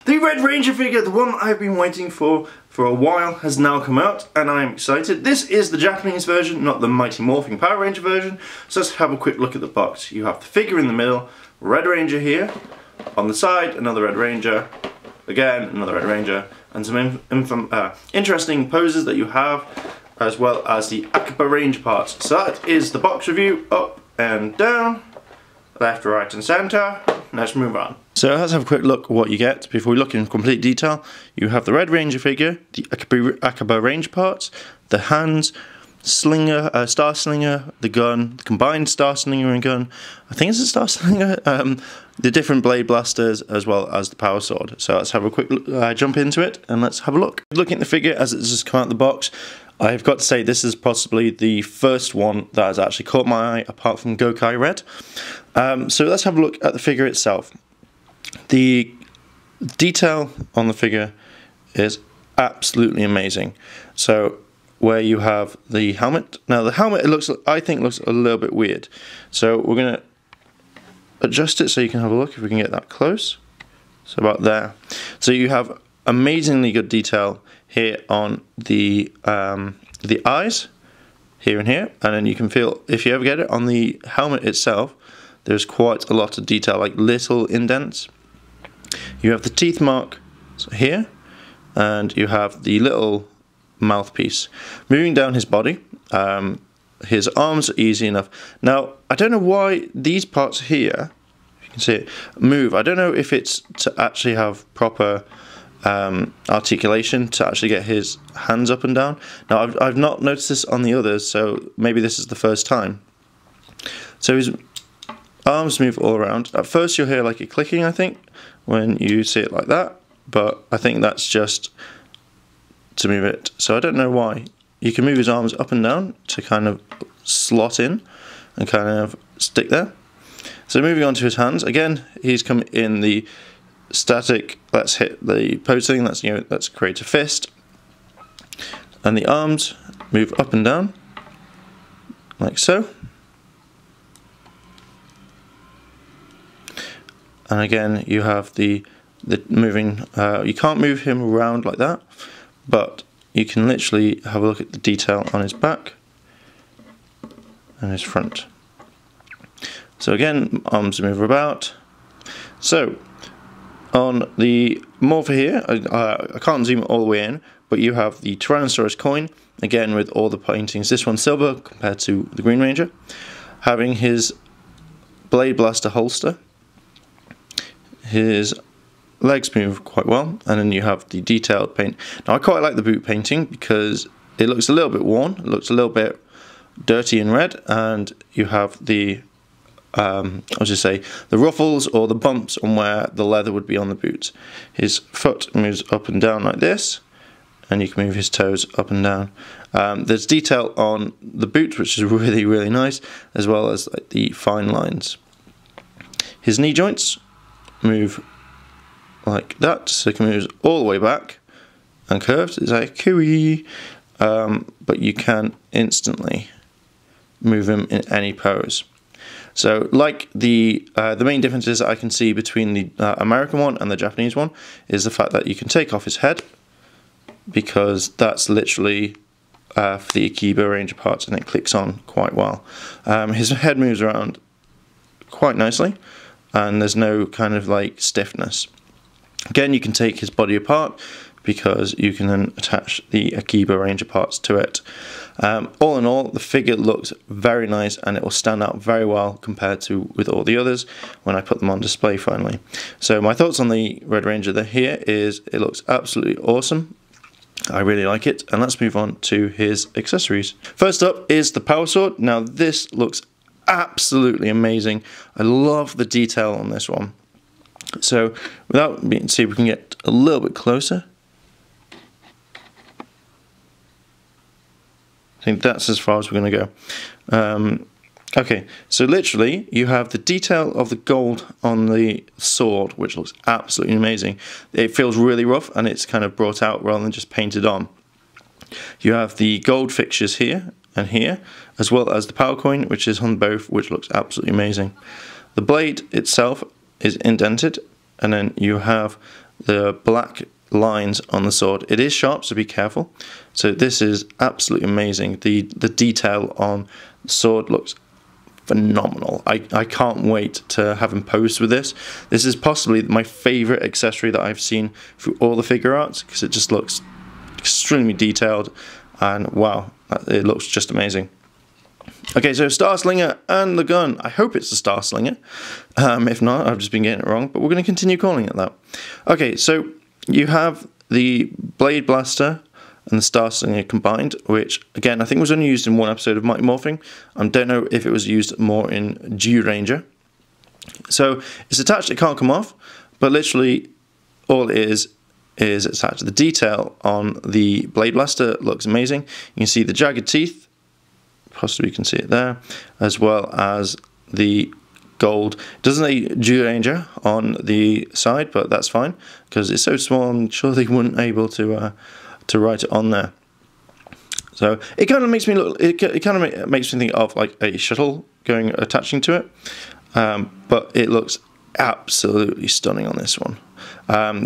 The Red Ranger figure, the one I've been waiting for a while, has now come out, and I'm excited. This is the Japanese version, not the Mighty Morphing Power Ranger version. So let's have a quick look at the box. You have the figure in the middle, Red Ranger here, on the side another Red Ranger, again another Red Ranger, and some interesting poses that you have, as well as the Akiba Ranger parts. So that is the box review, up and down, left, right and centre. Let's move on. So let's have a quick look at what you get. Before we look in complete detail, you have the Red Ranger figure, the Akiba Ranger parts, the hands, slinger, Star Slinger, the gun, the combined Star Slinger and gun, I think it's a Star Slinger, the different blade blasters, as well as the power sword. So let's have a quick jump into it and let's have a look. Looking at the figure as it's just come out of the box, I've got to say this is possibly the first one that has actually caught my eye apart from Gokai Red. So let's have a look at the figure itself. The detail on the figure is absolutely amazing. So where you have the helmet, now the helmet I think looks a little bit weird. So we're going to adjust it so you can have a look if we can get that close. So about there. So you have amazingly good detail here on the eyes, here and here, and then you can feel, if you ever get it on the helmet itself, there's quite a lot of detail, like little indents. You have the teeth mark here, and you have the little mouthpiece. Moving down his body, his arms are easy enough. Now, I don't know why these parts here, if you can see it, move. I don't know if it's to actually have proper articulation to actually get his hands up and down. Now, I've not noticed this on the others, so maybe this is the first time. So his arms move all around. At first you'll hear like a clicking, I think, when you see it like that, but I think that's just to move it. So I don't know why. You can move his arms up and down to kind of slot in and kind of stick there. So moving on to his hands, again, he's come in the static, let's hit the pose thing, let's create a fist. And the arms move up and down, like so. And again, you have the moving, you can't move him around like that, but you can literally have a look at the detail on his back and his front. So again, arms move about. So on the morpher here, I can't zoom all the way in, but you have the Tyrannosaurus coin, again with all the paintings. This one's silver compared to the Green Ranger, having his blade blaster holster. His legs move quite well, and then you have the detailed paint. Now I quite like the boot painting because it looks a little bit worn, it looks a little bit dirty and red, and you have the the ruffles or the bumps on where the leather would be on the boots. His foot moves up and down like this, and you can move his toes up and down. There's detail on the boots, which is really, really nice, as well as like the fine lines. His knee joints move like that, so it can move all the way back and curved. It's like a kiwi, but you can instantly move him in any pose. So, like the main differences I can see between the American one and the Japanese one is the fact that you can take off his head, because that's literally for the Akiba Ranger parts, and it clicks on quite well. His head moves around quite nicely, and there's no kind of like stiffness. Again, you can take his body apart because you can then attach the Akiba Ranger parts to it. All in all, the figure looks very nice, and it will stand out very well compared to with all the others when I put them on display finally. So my thoughts on the Red Ranger here is it looks absolutely awesome. I really like it, and let's move on to his accessories. First up is the power sword. Now this looks absolutely amazing. I love the detail on this one. So without being, see if we can get a little bit closer. I think that's as far as we're going to go. Okay, so literally you have the detail of the gold on the sword, which looks absolutely amazing. It feels really rough, and it's kind of brought out rather than just painted on. You have the gold fixtures here and here, as well as the power coin, which is on both, which looks absolutely amazing. The blade itself is indented, and then you have the black lines on the sword. It is sharp, so be careful. So this is absolutely amazing. The detail on the sword looks phenomenal. I can't wait to have him posed with this. This is possibly my favorite accessory that I've seen through all the figure arts, because it just looks extremely detailed, and wow, it looks just amazing. Okay, so Star Slinger and the gun. I hope it's the Star Slinger. If not, I've just been getting it wrong, but we're going to continue calling it that. Okay, so you have the Blade Blaster and the Star Slinger combined, which again I think was only used in one episode of Mighty Morphin. I don't know if it was used more in G Ranger. So it's attached, it can't come off, but literally all it is it's attached. The detail on the Blade Blaster looks amazing. You can see the jagged teeth, possibly you can see it there, as well as the gold. It doesn't say G Ranger on the side, but that's fine because it's so small. I'm sure they weren't able to write it on there. So it kind of makes me look. It kind of makes me think of like a shuttle attaching to it, but it looks absolutely stunning on this one.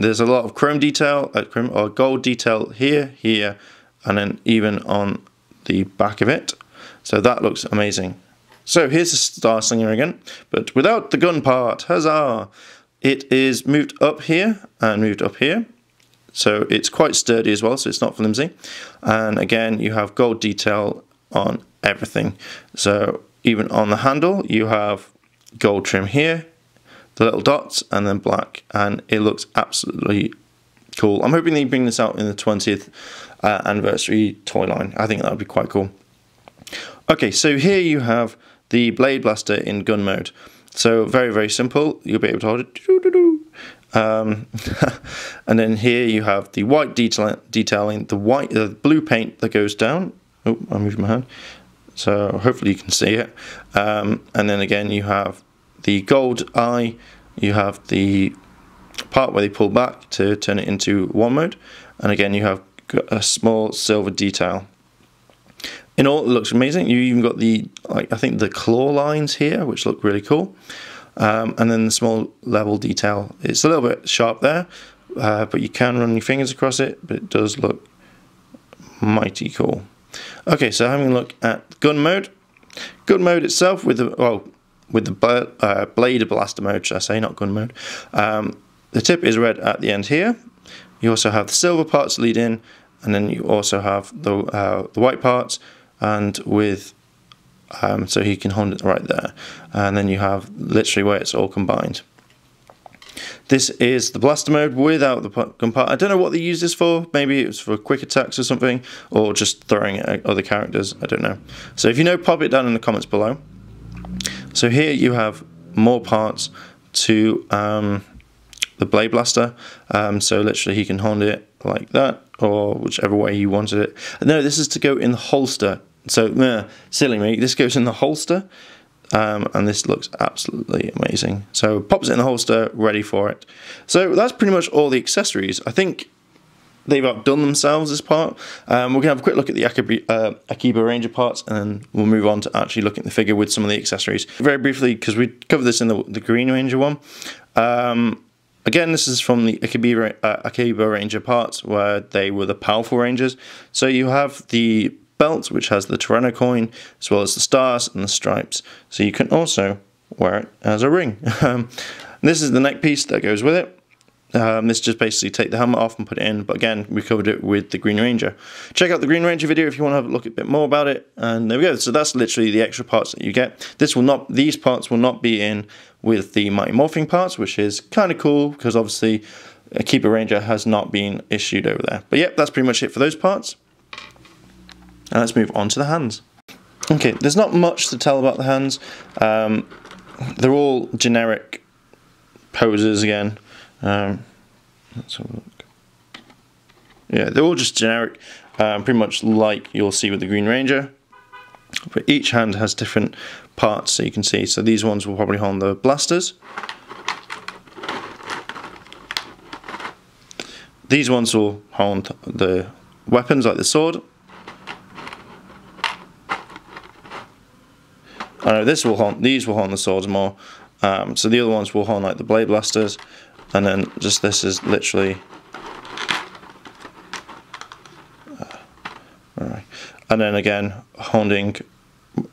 There's a lot of chrome detail, or gold detail here, and then even on the back of it. So that looks amazing. So here's the Star Slinger again, but without the gun part. Huzzah! It is moved up here and moved up here. So it's quite sturdy as well, so it's not flimsy. And again, you have gold detail on everything. So even on the handle, you have gold trim here, the little dots, and then black. And it looks absolutely cool. I'm hoping they bring this out in the 20th anniversary toy line. I think that would be quite cool. Okay, so here you have the Blade Blaster in gun mode. So very, very simple. You'll be able to hold it. And then here you have the white detailing, the blue paint that goes down. Oh, I moved my hand. So hopefully you can see it. And then again you have the gold eye. You have the part where they pull back to turn it into one mode. And again you have a small silver detail. In all, it looks amazing. You even got the, I think the claw lines here, which look really cool. And then the small level detail. It's a little bit sharp there, but you can run your fingers across it, but it does look mighty cool. Okay, so having a look at gun mode. Gun mode itself with the Blade Blaster mode, should I say, not gun mode. The tip is red at the end here. You also have the silver parts lead in, and then you also have the white parts, and with so he can hold it right there, and then you have literally where it's all combined. This is the blaster mode without the gun part. I don't know what they use this for. Maybe it was for quick attacks or something, or just throwing it at other characters. I don't know. So if you know, pop it down in the comments below. So here you have more parts to the Blade Blaster. So literally he can hold it like that, or whichever way you wanted it. No, this is to go in the holster. So, silly me, this goes in the holster, and this looks absolutely amazing. So, pops it in the holster, ready for it. So, that's pretty much all the accessories. I think they've outdone themselves, this part. We're going to have a quick look at the Akiba Ranger parts, and then we'll move on to actually looking at the figure with some of the accessories. Very briefly, because we covered this in the Green Ranger one. Again, this is from the Akiba Ranger parts, where they were the powerful Rangers. So, you have the belt, which has the Tyranno coin, as well as the stars and the stripes. So you can also wear it as a ring. This is the neck piece that goes with it. This just basically take the helmet off and put it in, but again, we covered it with the Green Ranger. Check out the Green Ranger video if you want to have a look a bit more about it, and there we go. So that's literally the extra parts that you get. These parts will not be in with the Mighty Morphin parts, which is kind of cool, because obviously Akiba Ranger has not been issued over there. But yep, that's pretty much it for those parts. And let's move on to the hands. Okay, there's not much to tell about the hands. They're all generic poses again. Let's have a look. Yeah, they're all just generic, pretty much like you'll see with the Green Ranger. But each hand has different parts, so you can see. So these ones will probably hold the blasters. These ones will hold the weapons, like the sword. I know these will hold the swords more. So the other ones will hold like the blade blasters, and then just this is literally and then again holding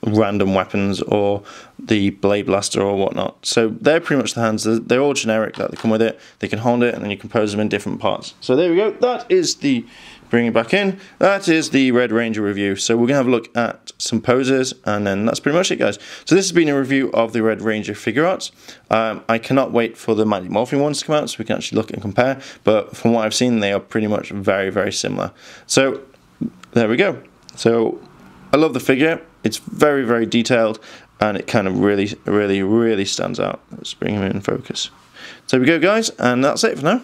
random weapons or the blade blaster or whatnot. So they're pretty much the hands. They're all generic that they come with it. They can hold it and then you can pose them in different parts. So there we go. That is the, bring it back in, that is the Red Ranger review. So we're going to have a look at some poses and then that's pretty much it, guys. So this has been a review of the Red Ranger Figuarts. I cannot wait for the Mighty Morphin ones to come out so we can actually look and compare, but from what I've seen they are pretty much very, very similar. So there we go. So I love the figure. It's very, very detailed and it kind of really, really, really stands out. Let's bring him in focus. So there we go, guys, and that's it for now.